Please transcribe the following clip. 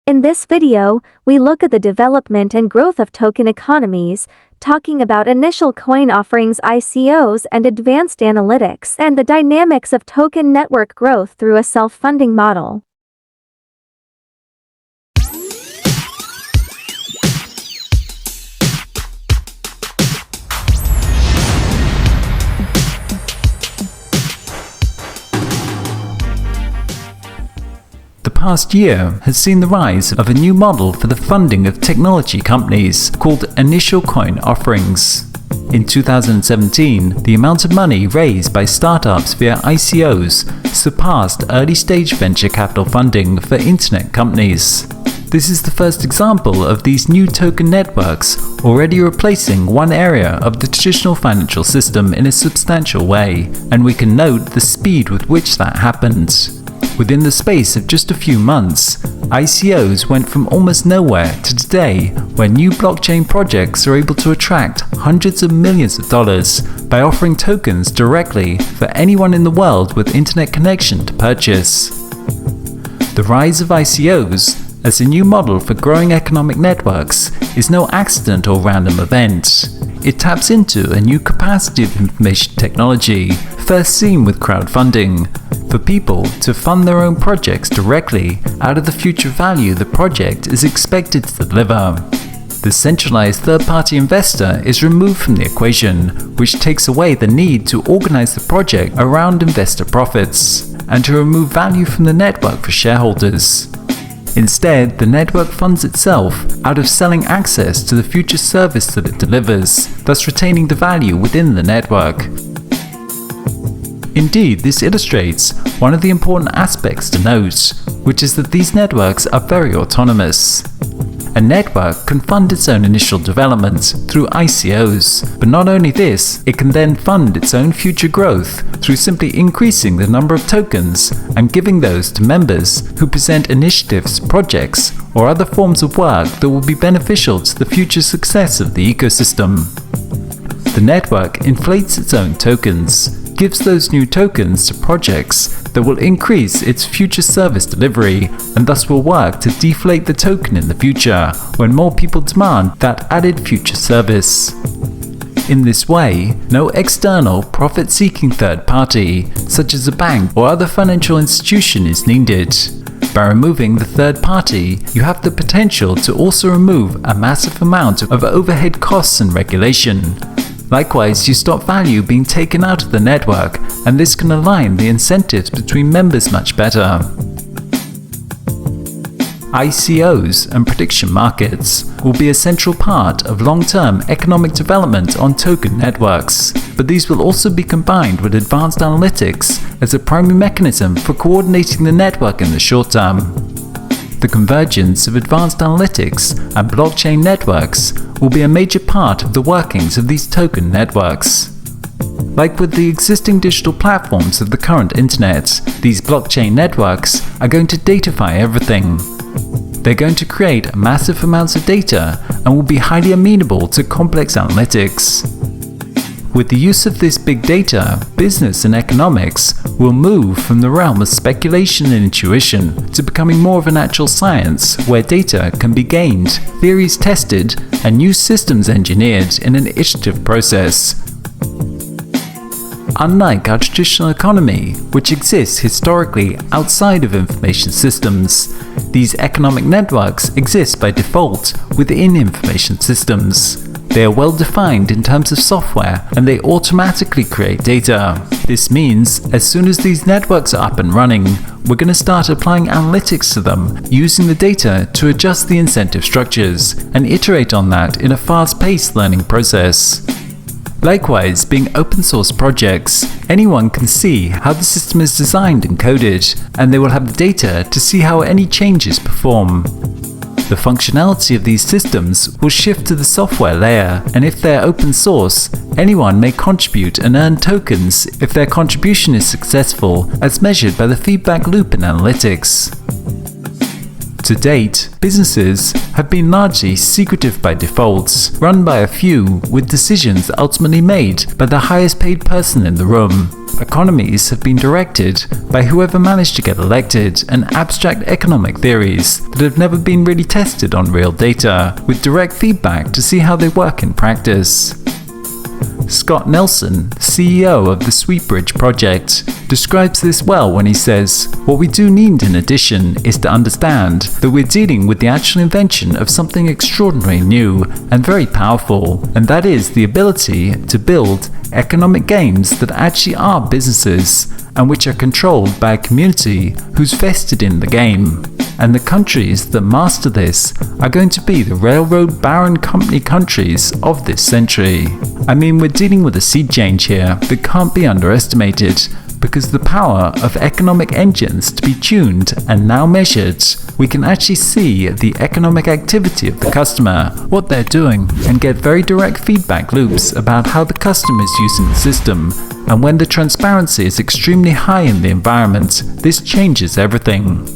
In this video, we look at the development and growth of token economies, talking about initial coin offerings ICOs and advanced analytics and the dynamics of token network growth through a self-funding model. The past year has seen the rise of a new model for the funding of technology companies called initial coin offerings. In 2017, the amount of money raised by startups via ICOs surpassed early-stage venture capital funding for internet companies. This is the first example of these new token networks already replacing one area of the traditional financial system in a substantial way, and we can note the speed with which that happened. Within the space of just a few months, ICOs went from almost nowhere to today, where new blockchain projects are able to attract hundreds of millions of dollars by offering tokens directly for anyone in the world with internet connection to purchase. The rise of ICOs as a new model for growing economic networks is no accident or random event. It taps into a new capacity of information technology, first seen with crowdfunding, for people to fund their own projects directly out of the future value the project is expected to deliver. The centralized third-party investor is removed from the equation, which takes away the need to organize the project around investor profits and to remove value from the network for shareholders. Instead, the network funds itself out of selling access to the future service that it delivers, thus retaining the value within the network. Indeed, this illustrates one of the important aspects to note, which is that these networks are very autonomous. A network can fund its own initial development through ICOs, but not only this, it can then fund its own future growth through simply increasing the number of tokens and giving those to members who present initiatives, projects, or other forms of work that will be beneficial to the future success of the ecosystem. The network inflates its own tokens, gives those new tokens to projects that will increase its future service delivery and thus will work to deflate the token in the future when more people demand that added future service. In this way, no external profit-seeking third party, such as a bank or other financial institution, is needed. By removing the third party, you have the potential to also remove a massive amount of overhead costs and regulation. Likewise, you stop value being taken out of the network, and this can align the incentives between members much better. ICOs and prediction markets will be a central part of long-term economic development on token networks, but these will also be combined with advanced analytics as a primary mechanism for coordinating the network in the short term. The convergence of advanced analytics and blockchain networks will be a major part of the workings of these token networks. Like with the existing digital platforms of the current internet, these blockchain networks are going to datafy everything. They're going to create massive amounts of data and will be highly amenable to complex analytics. With the use of this big data, business and economics will move from the realm of speculation and intuition to becoming more of an actual science where data can be gained, theories tested, and new systems engineered in an iterative process. Unlike our traditional economy, which exists historically outside of information systems, these economic networks exist by default within information systems. They are well defined in terms of software and they automatically create data. This means as soon as these networks are up and running, we're going to start applying analytics to them, using the data to adjust the incentive structures and iterate on that in a fast-paced learning process. Likewise, being open source projects, anyone can see how the system is designed and coded, and they will have the data to see how any changes perform. The functionality of these systems will shift to the software layer, and if they're open source, anyone may contribute and earn tokens if their contribution is successful, as measured by the feedback loop in analytics. To date, businesses have been largely secretive by default, run by a few, with decisions ultimately made by the highest paid person in the room. Economies have been directed by whoever managed to get elected, and abstract economic theories that have never been really tested on real data, with direct feedback to see how they work in practice. Scott Nelson, CEO of the Sweetbridge project, describes this well when he says, "What we do need in addition is to understand that we're dealing with the actual invention of something extraordinarily new and very powerful, and that is the ability to build economic games that actually are businesses and which are controlled by a community who's vested in the game. And the countries that master this are going to be the railroad baron company countries of this century." I mean, we're dealing with a sea change here that can't be underestimated, because the power of economic engines to be tuned and now measured, we can actually see the economic activity of the customer, what they're doing, and get very direct feedback loops about how the customer is using the system. And when the transparency is extremely high in the environment, this changes everything.